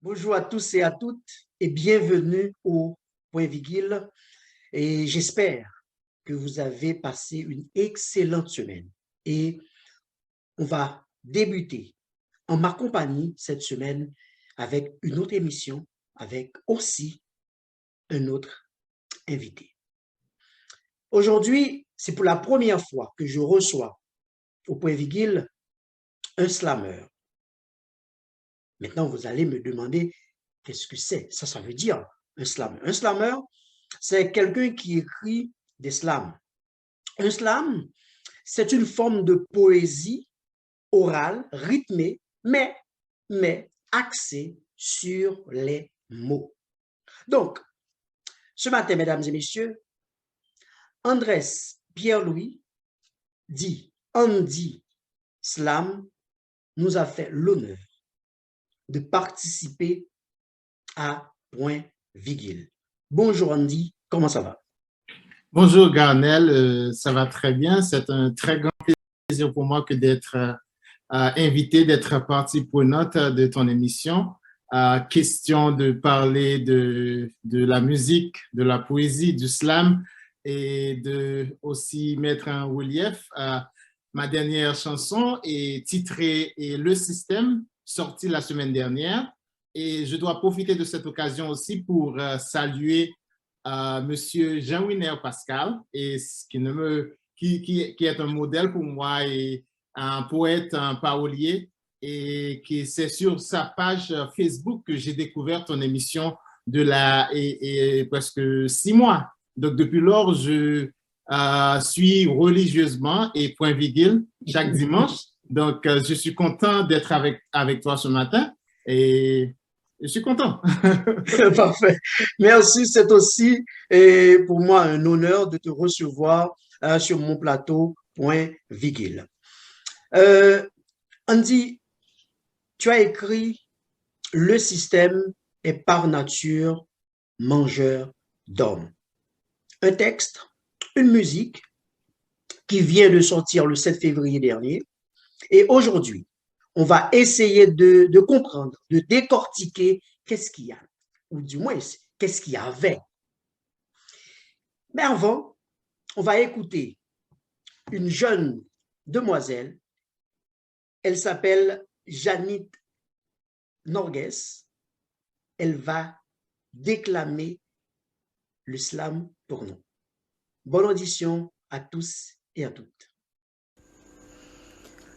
Bonjour à tous et à toutes et bienvenue au Point Vigile. Et j'espère que vous avez passé une excellente semaine. Et on va débuter en ma compagnie cette semaine avec une autre émission, avec aussi un autre invité. Aujourd'hui, c'est pour la première fois que je reçois au Point Vigile un slammer. Maintenant, vous allez me demander qu'est-ce que c'est? Ça veut dire un slammer. Un slammer, c'est quelqu'un qui écrit des slams. Un slam, c'est une forme de poésie orale, rythmée, mais axée sur les mots. Donc, ce matin, mesdames et messieurs, Andrés Pierre-Louis, dit Andy Slam, nous a fait l'honneur de participer à Point Vigile. Bonjour Andy, comment ça va? Bonjour Garnel, ça va très bien. C'est un très grand plaisir pour moi que d'être invité, d'être partie prenante de ton émission. Question de parler de la musique, de la poésie, du slam et de aussi mettre en relief ma dernière chanson est titrée Le Système, sortie la semaine dernière. Et je dois profiter de cette occasion aussi pour saluer Monsieur Jean-Winer Pascal, et qui est un modèle pour moi et un poète, un parolier, et qui c'est sur sa page Facebook que j'ai découvert ton émission et presque 6 mois. Donc depuis lors, je suis religieusement et Point Vigile chaque dimanche. Donc je suis content d'être avec toi ce matin et je suis content. Parfait. Merci. C'est aussi pour moi un honneur de te recevoir sur mon plateau Point Vigile. Andy, tu as écrit Le système est par nature mangeur d'hommes. Un texte, une musique qui vient de sortir le 7 février dernier. Et aujourd'hui, on va essayer de comprendre, de décortiquer qu'est-ce qu'il y a, ou du moins, qu'est-ce qu'il y avait. Mais avant, on va écouter une jeune demoiselle. Elle s'appelle Janit Norges. Elle va déclamer le slam pour nous. Bonne audition à tous et à toutes.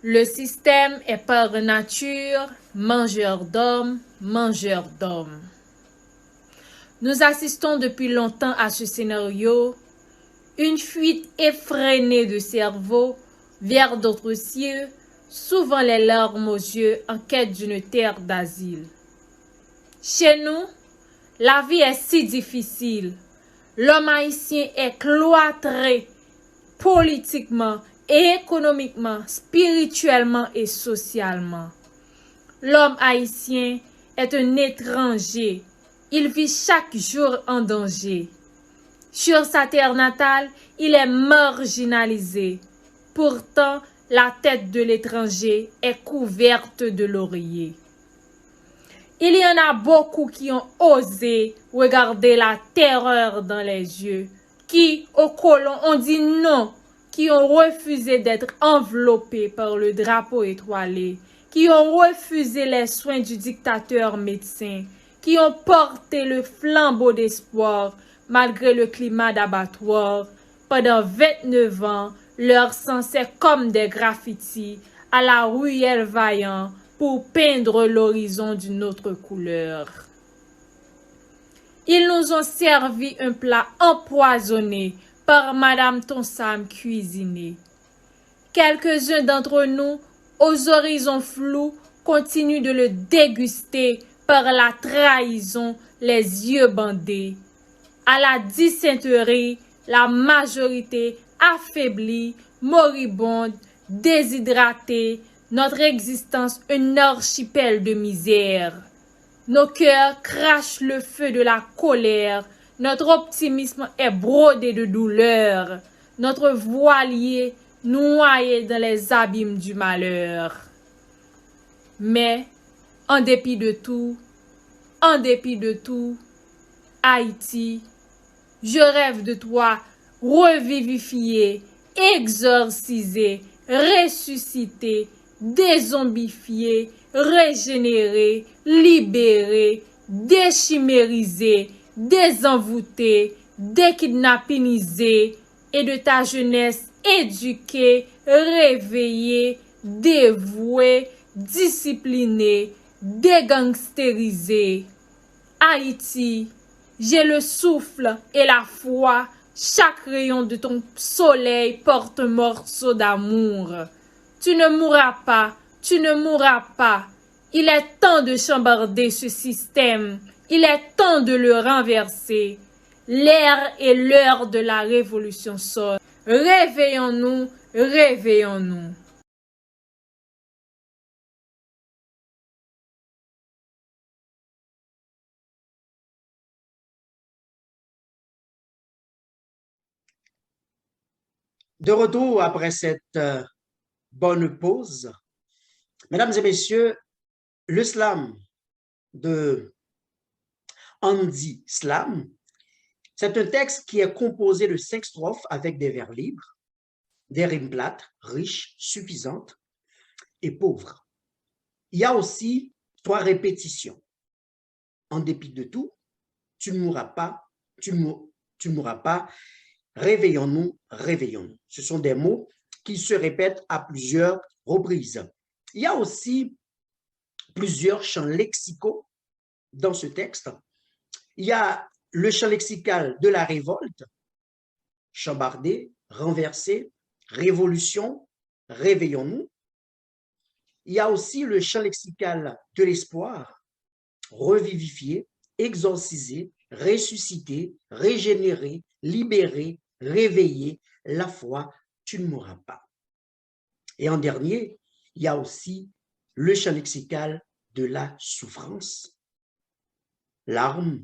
Le système est par nature mangeur d'hommes, mangeur d'hommes. Nous assistons depuis longtemps à ce scénario, une fuite effrénée de cerveau vers d'autres cieux, souvent les larmes aux yeux en quête d'une terre d'asile. Chez nous, la vie est si difficile. L'homme haïtien est cloîtré politiquement et économiquement, spirituellement et socialement. L'homme haïtien est un étranger. Il vit chaque jour en danger. Sur sa terre natale, il est marginalisé. Pourtant, la tête de l'étranger est couverte de lauriers. Il y en a beaucoup qui ont osé regarder la terreur dans les yeux, qui, aux colons, ont dit non, qui ont refusé d'être enveloppés par le drapeau étoilé, qui ont refusé les soins du dictateur médecin, qui ont porté le flambeau d'espoir malgré le climat d'abattoir. Pendant 29 ans, leur sang c'est comme des graffitis à la ruelle vaillant pour peindre l'horizon d'une autre couleur. Ils nous ont servi un plat empoisonné par Madame Tonsam cuisiné. Quelques-uns d'entre nous, aux horizons flous, continuent de le déguster par la trahison, les yeux bandés. À la dysenterie, la majorité affaiblie, moribonde, déshydratée, notre existence un archipel de misère. Nos cœurs crachent le feu de la colère. Notre optimisme est brodé de douleur. Notre voilier noyé dans les abîmes du malheur. Mais, en dépit de tout, En dépit de tout, Haïti, je rêve de toi revivifié, exorcisé, ressuscité, dézombifié, régénéré, libéré, déchimérisé, désenvoûté, dékidnappinisé, et de ta jeunesse éduquée, réveillée, dévouée, disciplinée, dégangsterisée. Haïti, j'ai le souffle et la foi, chaque rayon de ton soleil porte un morceau d'amour. Tu ne mourras pas, tu ne mourras pas. Il est temps de chambarder ce système, il est temps de le renverser. L'ère et l'heure de la révolution sonne. Réveillons-nous, réveillons-nous. De retour après cette bonne pause, mesdames et messieurs, le slam de Andy Slam, c'est un texte qui est composé de 5 strophes avec des vers libres, des rimes plates, riches, suffisantes et pauvres. Il y a aussi 3 répétitions. En dépit de tout, tu ne mourras pas, tu ne mourras pas, réveillons-nous, réveillons-nous. Ce sont des mots qui se répètent à plusieurs reprises. Il y a aussi plusieurs champs lexicaux dans ce texte. Il y a le champ lexical de la révolte, chambarder, renverser, révolution, réveillons-nous. Il y a aussi le champ lexical de l'espoir, revivifier, exorciser, ressusciter, régénérer, libérer, réveiller, la foi, tu ne mourras pas. Et en dernier, il y a aussi le champ lexical de la souffrance, larmes,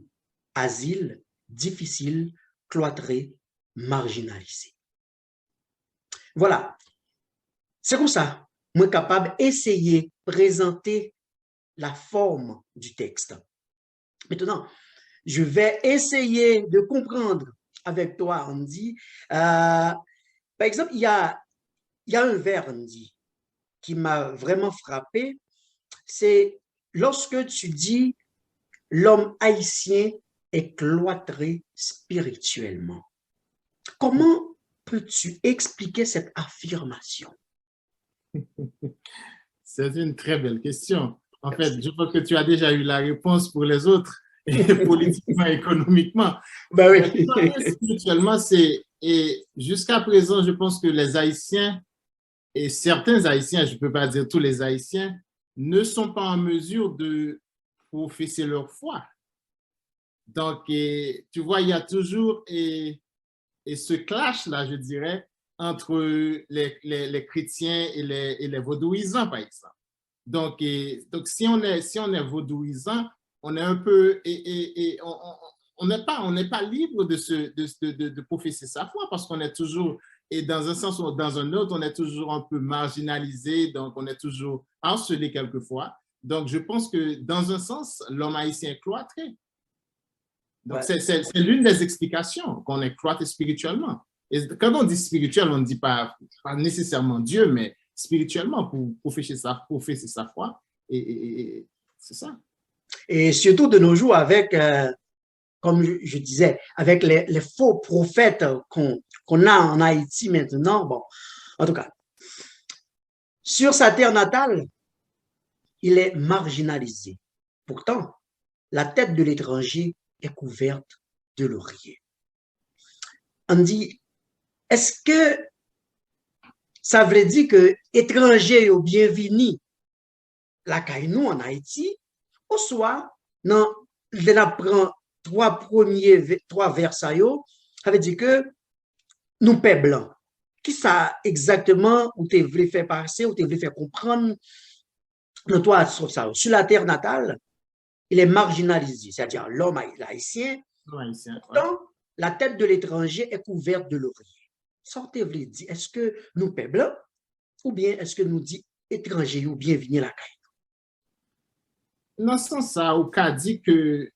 asile, difficile, cloîtré, marginalisé. Voilà, c'est comme ça, moi capable d'essayer de présenter la forme du texte. Maintenant, je vais essayer de comprendre avec toi, Andy. Par exemple, il y a un vers, Andy, qui m'a vraiment frappé. C'est lorsque tu dis l'homme haïtien est cloîtré spirituellement. Comment peux-tu expliquer cette affirmation? C'est une très belle question. En fait, je pense que tu as déjà eu la réponse pour les autres, politiquement, économiquement. Ben oui. Spirituellement, et jusqu'à présent, je pense que les Haïtiens, et certains Haïtiens, je ne peux pas dire tous les Haïtiens, ne sont pas en mesure de professer leur foi. Donc, tu vois, il y a toujours ce clash-là, je dirais, entre les chrétiens et les vaudouisants, par exemple. Donc si on est vaudouisant, on est un peu, on n'est pas libre de professer sa foi parce qu'on est toujours, et dans un sens ou dans un autre, on est toujours un peu marginalisé, donc on est toujours harcelé quelquefois. Donc, je pense que dans un sens, l'homme haïtien est cloîtré. Donc, ouais. C'est l'une des explications qu'on est cloîtré spirituellement. Et quand on dit spirituel, on ne dit pas nécessairement Dieu, mais spirituellement pour professer sa foi. Et c'est ça. Et surtout de nos jours avec, comme je disais, avec les faux prophètes qu'on a en Haïti maintenant. Bon, en tout cas, sur sa terre natale, il est marginalisé. Pourtant, la tête de l'étranger est couverte de laurier. On dit, est-ce que ça veut dire que étranger ou bienvenu la caille-nous en Haïti, ou soit, non, je prends trois versets, ça veut dire que nous paix blanc. Qui ça exactement où tu voulais faire passer, où tu voulais faire comprendre dans toi sur ça. Sur la terre natale, il est marginalisé, c'est-à-dire l'homme haïtien. Pourtant, la tête de l'étranger est couverte de laurier. Sortez, vous dire, est-ce que nous paix blanc ou bien est-ce que nous dit étranger ou bienvenue la caille? dans ce sens, ça, au cas dit que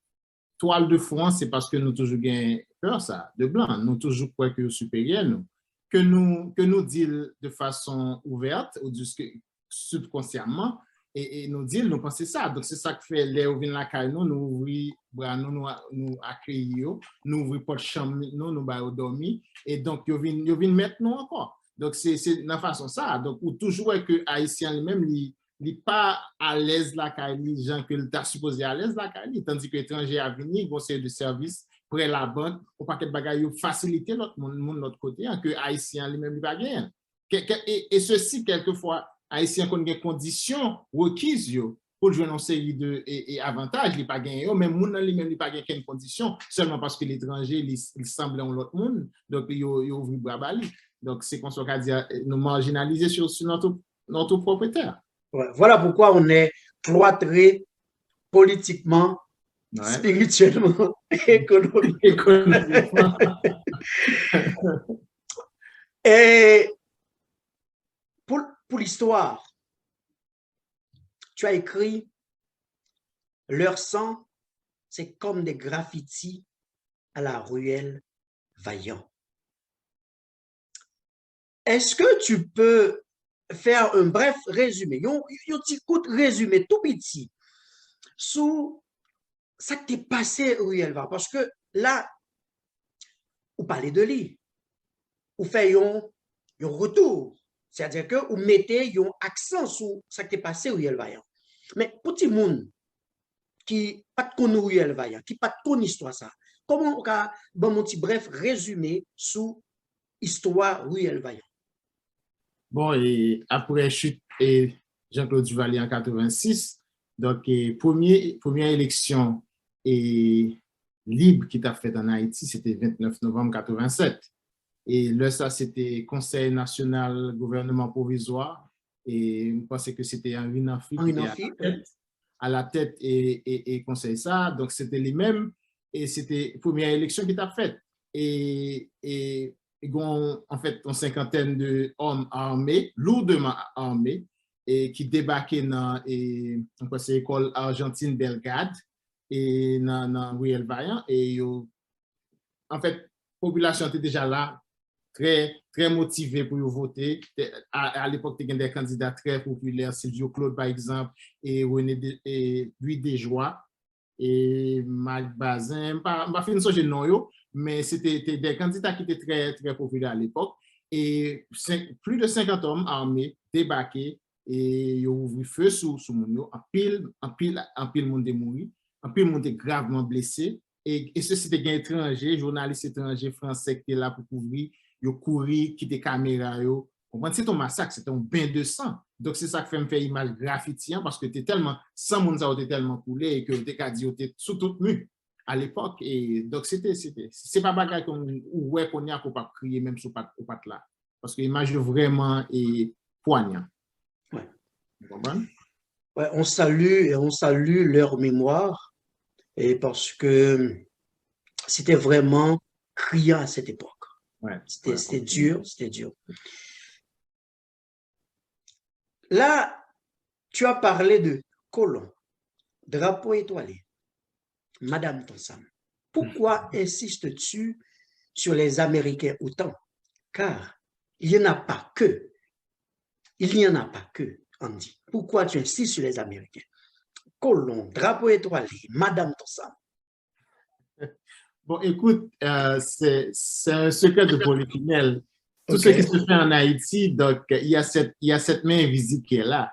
toile de fond, c'est parce que nous toujours gain peur, ça, de blanc. Nous toujours croyons que nous supérieurs, nous. Que nous disons de façon ouverte ou subconsciemment, et nous disons, nous pensons ça. Donc, c'est ça que fait les ouvrir la caille, nous ouvrons bras, nous accueillons, nous ouvrons porte chambre, nous baillons dormir, et donc, ils viennent mettre nous encore. Donc, c'est de la façon ça. Donc, ou toujours que Haïtien lui-même, il n'est pas à l'aise la caille, les gens que tu as supposé à l'aise la caille, tandis que l'étranger à venir, ils vont servir de service près la banque, ou pas que bagaille faciliter l'autre monde l'autre côté, hein, que Haïtien lui-même lui pas gagner. Et ceci, quelquefois, Haïtien qui a des conditions requises pour jouer une série de avantages, il pas gagné, mais moun lui-même il pas gagné quelle condition, seulement parce que l'étranger il semble en l'autre monde, donc il ouvre le bras bali. Donc c'est qu'on soit dire nous marginaliser sur notre propriétaire. Ouais, voilà pourquoi on est cloîtré politiquement, spirituellement, économiquement. Et pour l'histoire, tu as écrit « Leur sang, c'est comme des graffitis à la ruelle Vaillant ». Est-ce que tu peux faire un bref résumé, un petit coup de résumé tout petit sur ça qui t'est passé ruelle Vaillant? Parce que là, vous parlez de lui, vous faites un retour. C'est-à-dire que vous mettez un accent sur ce qui est passé Ruelle Vaillant. Mais pour tout le monde qui n'a pas de Ruelle Vaillant, qui n'a pas de histoire, ça, comment on peut faire un petit bref résumé sur l'histoire Ruelle Vaillant? Bon, et après chute et Jean-Claude Duvalier en 86, donc première élection libre qui t'a fait en Haïti, c'était 29 novembre 87. Et là, ça, c'était Conseil national gouvernement provisoire. Et je pensais que c'était Henri Nafi qui était à la tête et conseil ça. Donc, c'était les mêmes. Et c'était la première élection qui t'a faite. Et en fait, une cinquantaine d'hommes armés, lourdement armés, et qui débarquaient dans l'école Argentine Belgrade et dans Ruelle Vaillant. Et en fait, la population était déjà là, très motivé pour voter. À l'époque, il y avait des candidats très populaires, Sylvio Claude, par exemple, et Louis Desjoie, et Marc Bazin. Je ne vais pas finir sur le nom, mais c'était des candidats qui étaient très, très populaires à l'époque. Et plus de 50 hommes armés débarqués et ils ont ouvert feu sur Mounio. En pile monde est mort, en pile monde est gravement blessé. Et ceci c'était des étrangers, journalistes étrangers français qui étaient là pour couvrir. Ils ont couru, quitté caméra. C'est un massacre, c'est un bain de sang. Donc, c'est ça qui fait me faire image graffiti, parce que tu es tellement, sans monde, ça a été tellement coulé et que tu es dit, tu es sous toute mue à l'époque. Et donc, c'est pas bagarre qu'on y a pour pas crier même sous patte là. Parce que l'image vraiment est poignant. Ouais. Vous comprenez? Ouais, on salue leur mémoire et parce que c'était vraiment criant à cette époque. Ouais, c'était dur. Là, tu as parlé de colon, drapeau étoilé, Madame Tonsam. Pourquoi insistes-tu sur les Américains autant? Car il n'y en a pas que. Andy. Pourquoi tu insistes sur les Américains? Colon, drapeau étoilé, Madame Tonsam. Bon, écoute, c'est un secret de polychinelle. Tout ce qui se fait en Haïti, donc il y a cette main invisible qui est là.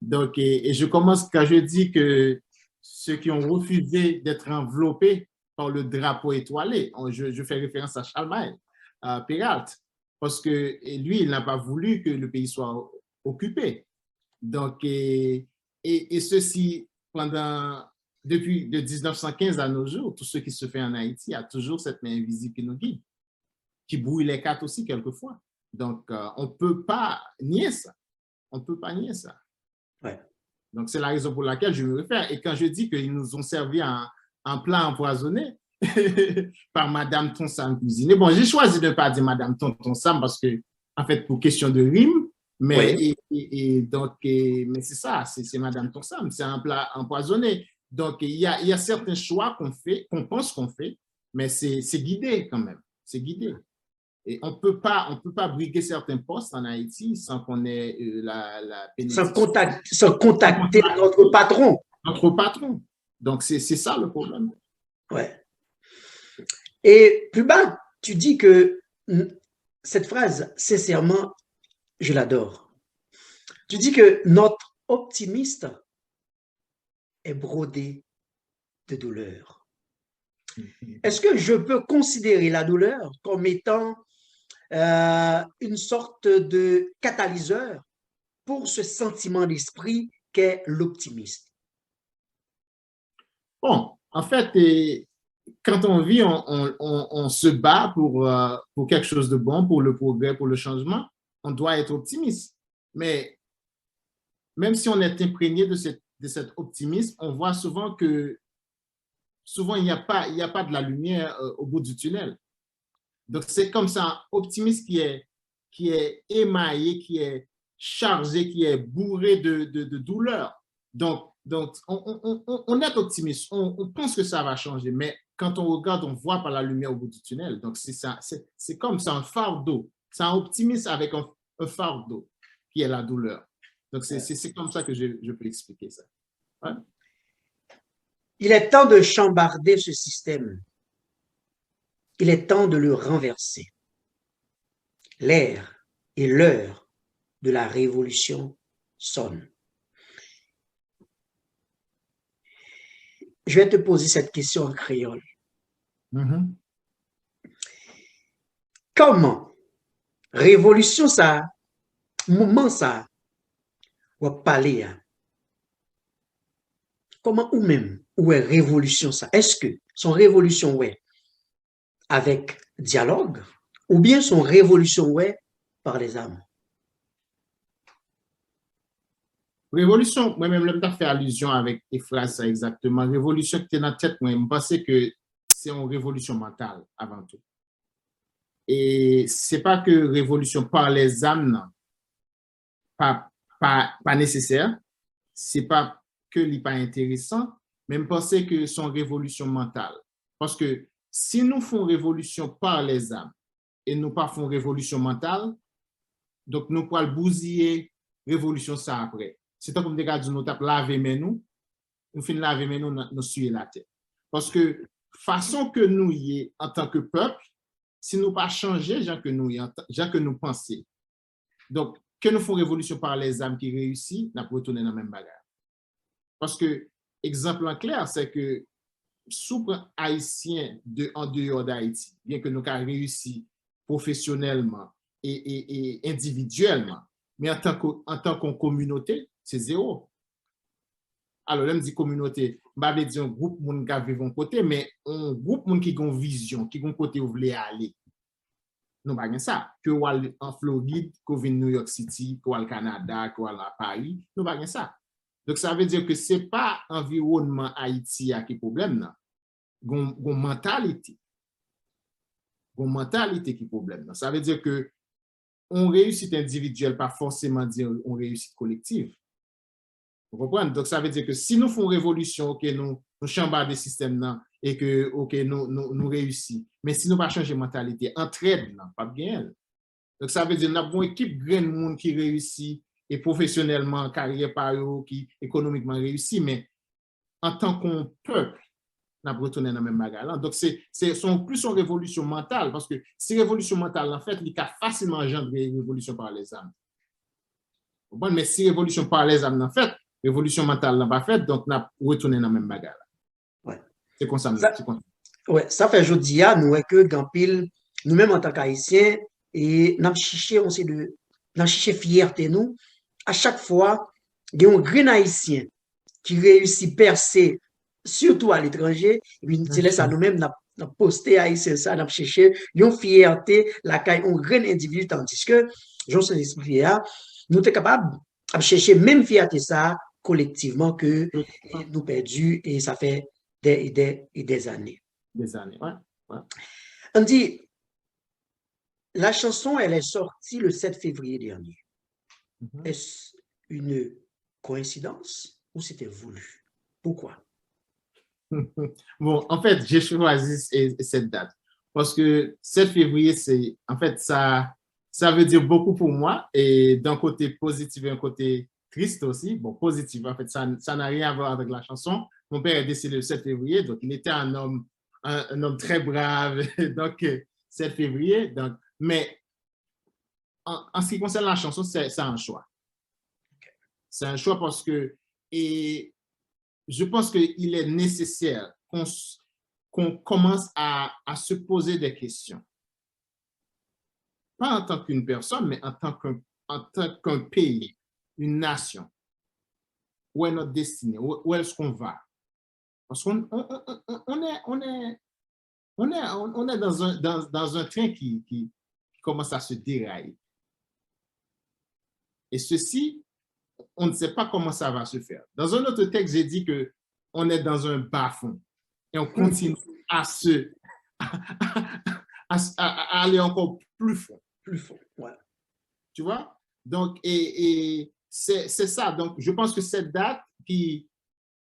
Donc, et je commence quand je dis que ceux qui ont refusé d'être enveloppés par le drapeau étoilé, je fais référence à Charlemagne, à Peralt, parce que lui, il n'a pas voulu que le pays soit occupé. Donc, et ceci depuis de 1915 à nos jours, tout ce qui se fait en Haïti a toujours cette main invisible qui nous guide, qui brouille les cartes aussi quelquefois. Donc, on ne peut pas nier ça. Ouais. Donc, c'est la raison pour laquelle je me réfère. Et quand je dis qu'ils nous ont servi en plat empoisonné par Madame Tonsam cuisine. Bon, j'ai choisi de ne pas dire Madame Tonsam parce que, en fait, pour question de rime, Mais, Oui. mais c'est ça, c'est Madame Torsam, c'est un plat empoisonné. Donc, il y a certains choix qu'on fait, qu'on pense qu'on fait, mais c'est guidé quand même, c'est guidé. Et on peut pas briguer certains postes en Haïti sans qu'on ait la bénédiction. Sans contacter notre patron. Notre patron. Donc, c'est ça le problème. Ouais. Et plus bas, tu dis que cette phrase, sincèrement, je l'adore. Tu dis que notre optimiste est brodé de douleur. Est-ce que je peux considérer la douleur comme étant une sorte de catalyseur pour ce sentiment d'esprit qu'est l'optimiste? Bon, en fait, quand on vit, on se bat pour quelque chose de bon, pour le progrès, pour le changement. On doit être optimiste. Mais même si on est imprégné de cet optimisme, on voit souvent que il n'y a pas de la lumière au bout du tunnel. Donc, c'est comme ça, un optimiste qui est émaillé, qui est chargé, qui est bourré de douleur. Donc on est optimiste, on pense que ça va changer, mais quand on regarde, on voit pas la lumière au bout du tunnel. Donc, c'est comme ça, un fardeau. C'est un optimiste avec un fardeau qui est la douleur. Donc, c'est comme ça que je peux expliquer ça. Ouais. Il est temps de chambarder ce système. Il est temps de le renverser. L'ère et l'heure de la révolution sonnent. Je vais te poser cette question en créole. Mm-hmm. Comment révolution ça, moment ça, ou parler, comment ou même, où est révolution ça? Est-ce que son révolution, ouais, avec dialogue, ou bien son révolution, ouais, par les âmes? Révolution, moi-même, je me fait allusion avec les phrases exactement. Révolution qui est dans la tête, moi, je pense que c'est une révolution mentale avant tout. Et c'est pas que révolution par les âmes, non. Pas nécessaire. C'est pas que n'est pas intéressant, mais je pense que c'est une révolution mentale. Parce que si nous faisons révolution par les âmes et nous pas faisons révolution mentale, donc nous pourrons bousiller révolution ça après. C'est comme des gars nous tape laver mais nous finissons laver mais nous suivons la tête. Parce que façon que nous y est en tant que peuple, si nous pas changer gens que nous pensons. Donc que nous faisons révolution par les âmes qui réussissent, nous pouvons retourner dans la même bagarre. Parce que exemple en clair, c'est que sous haïtien en dehors d'Haïti, bien que nous avons réussi professionnellement et individuellement, mais en tant qu'en communauté, c'est zéro. Alors, là, je dis communauté, je vais dire un groupe de gens qui vivent côté, mais un groupe de gens qui ont une vision, qui ont un côté où vous voulez aller. Nous n'avons pas ça. Que vous allez en Floride, que vous venez New York City, que vous allez au Canada, que vous allez à Paris, nous n'avons pas ça. Donc, ça veut dire que ce n'est pas l'environnement Haïti qui est le problème. Il y a une mentalité. Il y a une mentalité qui est le problème. Ça veut dire que on réussite individuelle, pas forcément dire on réussite collective. Vous comprenez? Donc, ça veut dire que si nous faisons révolution, okay, nous chambardons des systèmes et que okay, nous réussissons. Mais si nous ne pas changer de mentalité, entraide, pas bien. Donc, ça veut dire que nous avons une équipe de monde qui réussit et professionnellement, carrière par eux, qui économiquement réussit, mais en tant qu'on peuple, nous avons retourné dans la même bagarre. Donc, c'est plus une révolution mentale, parce que si révolution mentale, en fait, il a facilement engendré une révolution par les âmes. Bon, mais si révolution par les âmes, en fait, révolution mentale n'a pas fait, donc nous avons retourné dans la même bagarre. Ouais. C'est comme ça. Ouais, ça fait aujourd'hui, nous, que Gampil, nous-mêmes en tant qu'Haïtiens, et nous avons cherché fierté, nous, à chaque fois, il y a un grand Haïtien qui réussit à percer, surtout à l'étranger, et puis nous laissons nous-mêmes, nous avons posté Haïtien, ça, nous avons cherché une fierté, un grand individu, tandis que, j'en sais expliquer, nous sommes capables de chercher même fierté ça collectivement que nous perdus, et ça fait des années. Des années, ouais. On dit, la chanson, elle est sortie le 7 février dernier. Est-ce une coïncidence ou c'était voulu? Pourquoi? Bon, en fait, j'ai choisi cette date parce que 7 février, en fait, ça veut dire beaucoup pour moi et d'un côté positif et un côté triste aussi. Bon, positif, en fait, ça n'a rien à voir avec la chanson. Mon père est décédé le 7 février, donc il était un homme très brave, donc 7 février. Donc, mais en ce qui concerne la chanson, c'est un choix. C'est un choix parce que, et je pense qu'il est nécessaire qu'on commence à se poser des questions. Pas en tant qu'une personne, mais en tant qu'un pays, une nation. Où est notre destinée? Où est-ce qu'on va? Parce qu'on est dans un train qui commence à se dérailler. Et ceci, on ne sait pas comment ça va se faire. Dans un autre texte, j'ai dit qu'on est dans un bas-fond et on continue à aller encore plus fond. Plus fond, ouais. Tu vois? Donc, et c'est ça. Donc, je pense que cette date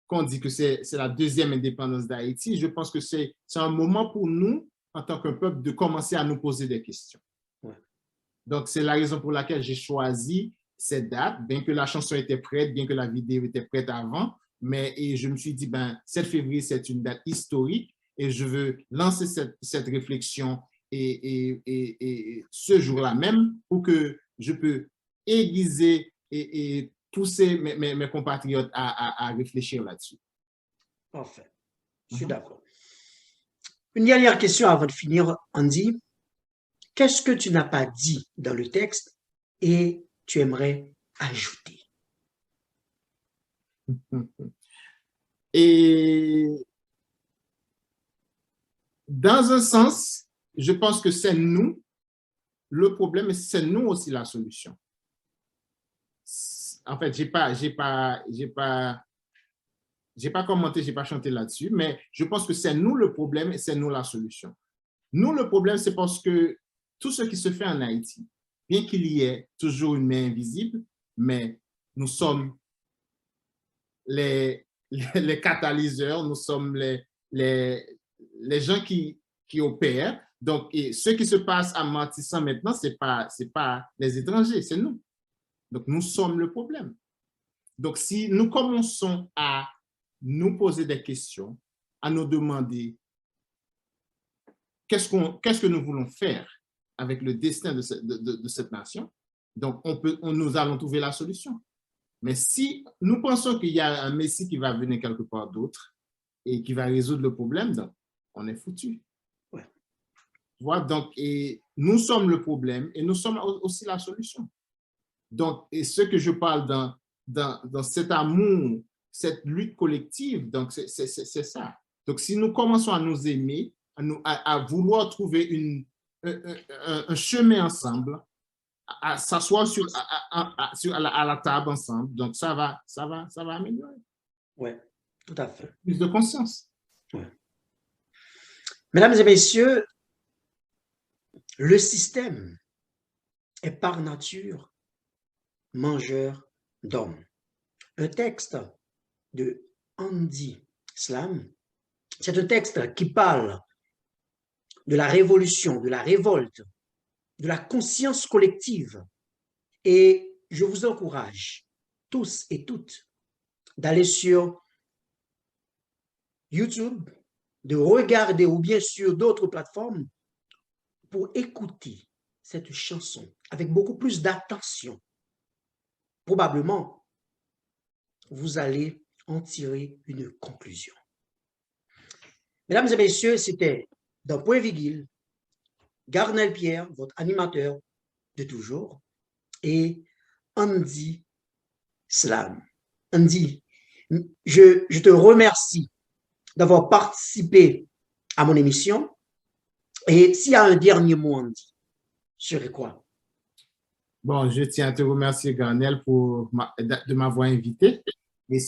qu'on dit que c'est la deuxième indépendance d'Haïti, je pense que c'est un moment pour nous, en tant qu'un peuple, de commencer à nous poser des questions. Ouais. Donc, c'est la raison pour laquelle j'ai choisi cette date, bien que la chanson était prête, bien que la vidéo était prête avant, et je me suis dit, 7 février, c'est une date historique et je veux lancer cette réflexion et ce jour-là même pour que je peux aiguiser et pousser mes compatriotes à réfléchir là-dessus. Parfait. Je suis d'accord. Une dernière question avant de finir, Andy. Qu'est-ce que tu n'as pas dit dans le texte et tu aimerais ajouter? Et dans un sens, je pense que c'est nous le problème et c'est nous aussi la solution. En fait, j'ai pas commenté, j'ai pas chanté là-dessus, mais je pense que c'est nous le problème et c'est nous la solution. Nous, le problème, c'est parce que tout ce qui se fait en Haïti, bien qu'il y ait toujours une main invisible, mais nous sommes les catalyseurs, nous sommes les gens qui opèrent. Donc, et ce qui se passe à Martissant maintenant, c'est pas les étrangers, c'est nous. Donc, nous sommes le problème. Donc, si nous commençons à nous poser des questions, à nous demander qu'est-ce que nous voulons faire avec le destin de cette nation, donc nous allons trouver la solution. Mais si nous pensons qu'il y a un Messie qui va venir quelque part d'autre et qui va résoudre le problème, donc on est foutu. Ouais. Voilà, donc, et nous sommes le problème et nous sommes aussi la solution. Donc, et ce que je parle dans cet amour, cette lutte collective, donc c'est ça. Donc, si nous commençons à nous aimer, à vouloir trouver un chemin ensemble, à s'asseoir à la table ensemble, donc ça va améliorer. Oui, tout à fait. Plus de conscience. Ouais. Mesdames et messieurs, le système est par nature mangeur d'hommes. Un texte de Andy Slam, c'est un texte qui parle de la révolution, de la révolte, de la conscience collective. Et je vous encourage tous et toutes d'aller sur YouTube, de regarder ou bien sur d'autres plateformes pour écouter cette chanson avec beaucoup plus d'attention. Probablement, vous allez en tirer une conclusion. Mesdames et messieurs, c'était dans Point Virgule, Garnel Pierre, votre animateur de toujours, et Andy Slam. Andy, je te remercie d'avoir participé à mon émission. Et s'il y a un dernier mot, Andy, serait quoi? Bon, je tiens à te remercier, Garnel, de m'avoir invité. Et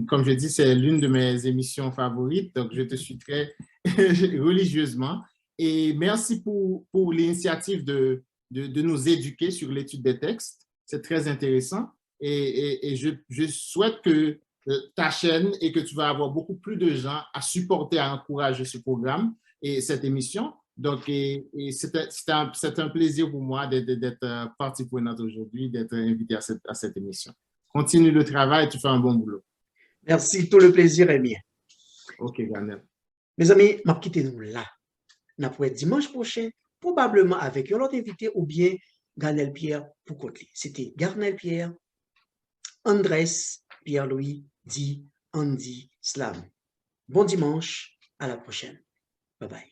comme je dis, c'est l'une de mes émissions favorites, donc je te suis très religieusement. Et merci pour l'initiative de nous éduquer sur l'étude des textes. C'est très intéressant et je souhaite que ta chaîne et que tu vas avoir beaucoup plus de gens à supporter, à encourager ce programme et cette émission. Donc, c'est un plaisir pour moi d'être partie prenante aujourd'hui, d'être invité à cette émission. Continue le travail, tu fais un bon boulot. Merci, tout le plaisir est mien. OK, Garnel. Mes amis, je vais quitter nous là. Nous pourrons dimanche prochain, probablement avec un autre invité ou bien Garnel Pierre pour côté. C'était Garnel Pierre, Andrés, Pierre-Louis, Di, Andy, Slam. Bon dimanche, à la prochaine. Bye bye.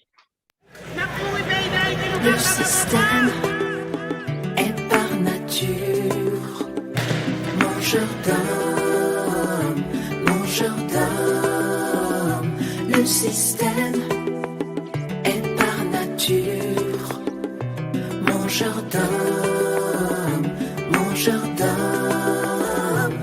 Le système est par nature mangeur d'hommes, mangeur d'hommes. Le système est par nature mangeur d'hommes, mangeur d'hommes.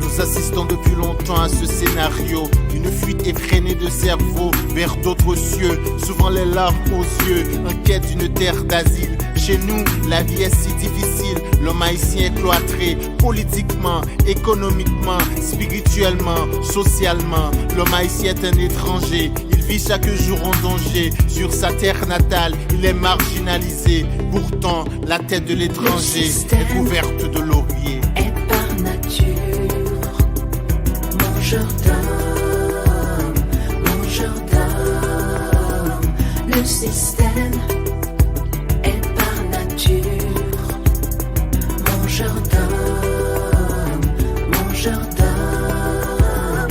Nous assistons depuis longtemps à ce scénario, une fuite effrénée de cerveau vers d'autres cieux, souvent les larmes aux yeux, en quête d'une terre d'asile. Chez nous, la vie est si difficile, l'homme haïtien est cloîtré, politiquement, économiquement, spirituellement, socialement. L'homme haïtien est un étranger, il vit chaque jour en danger. Sur sa terre natale, il est marginalisé. Pourtant, la tête de l'étranger est couverte de lauriers. Est par nature mangeur d'hommes, mangeur d'hommes. Le système est par nature mangeur d'hommes, mangeur d'hommes.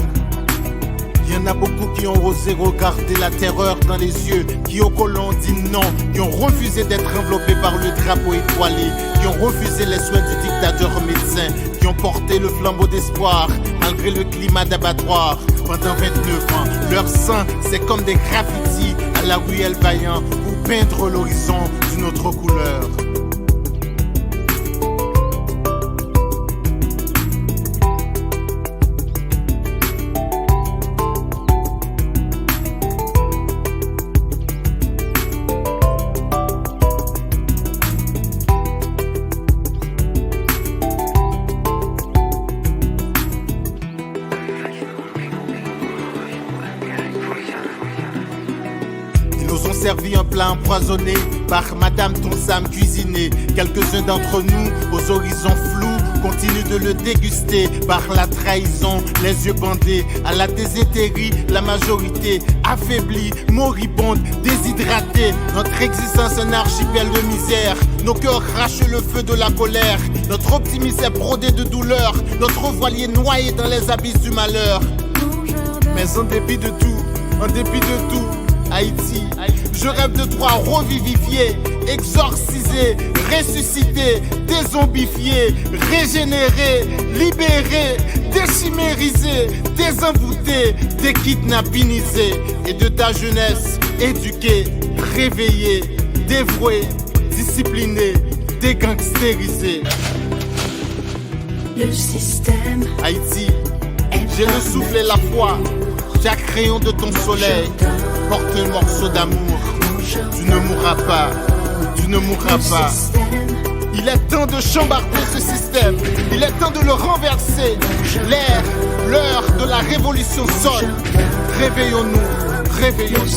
Il y en a beaucoup qui ont osé regarder la terreur dans les yeux, qui au colon dit non, qui ont refusé d'être enveloppés par le drapeau étoilé, qui ont refusé les soins du dictateur médecin, qui ont porté le flambeau d'espoir malgré le climat d'abattoir. Pendant 29 ans, leur sang c'est comme des graffitis à la ruelle Vaillant pour peindre l'horizon d'une autre couleur. Servi un plat empoisonné par Madame Tonsam cuisiné. Quelques-uns d'entre nous, aux horizons flous, continuent de le déguster par la trahison, les yeux bandés à la déshétérie, la majorité affaiblie, moribonde, déshydratée. Notre existence un archipel de misère, nos cœurs crachent le feu de la colère. Notre optimisme est brodé de douleur, notre voilier noyé dans les abysses du malheur. Mais en dépit de tout, Haïti, je rêve de toi revivifié, exorcisé, ressuscité, dézombifié, régénéré, libéré, déchimérisé, désenvoûté, dékidnappinisé, et de ta jeunesse éduqué, réveillé, dévoué, discipliné, dégangsterisé. Le système Haïti, j'ai le souffle et la foi, chaque rayon de ton soleil porte un morceau d'amour. Tu ne mourras pas, tu ne mourras pas. Il est temps de chambarder ce système, il est temps de le renverser. L'heure de la révolution sonne. Réveillons-nous, réveillons-nous. le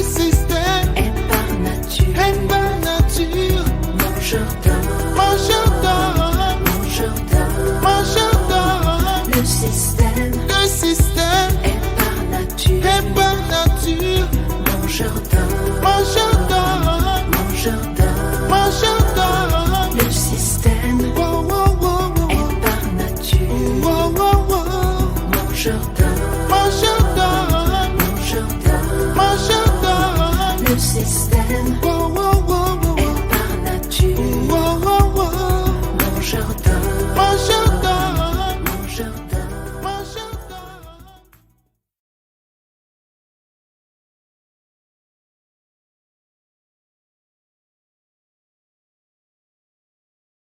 système est par nature, mangeur d'hommes, mangeur d'hommes, mangeur d'hommes. mangeur d'hommes. Le système est par nature, mangeur d'hommes, mangeur d'hommes, mangeur d'hommes. mangeur d'hommes. Le système Wow, wow, wow, wow. est par nature Wow, wow, wow. mangeur d'hommes, Mangeur d'hommes, mangeur d'hommes. mangeur d'hommes. Le système Wow,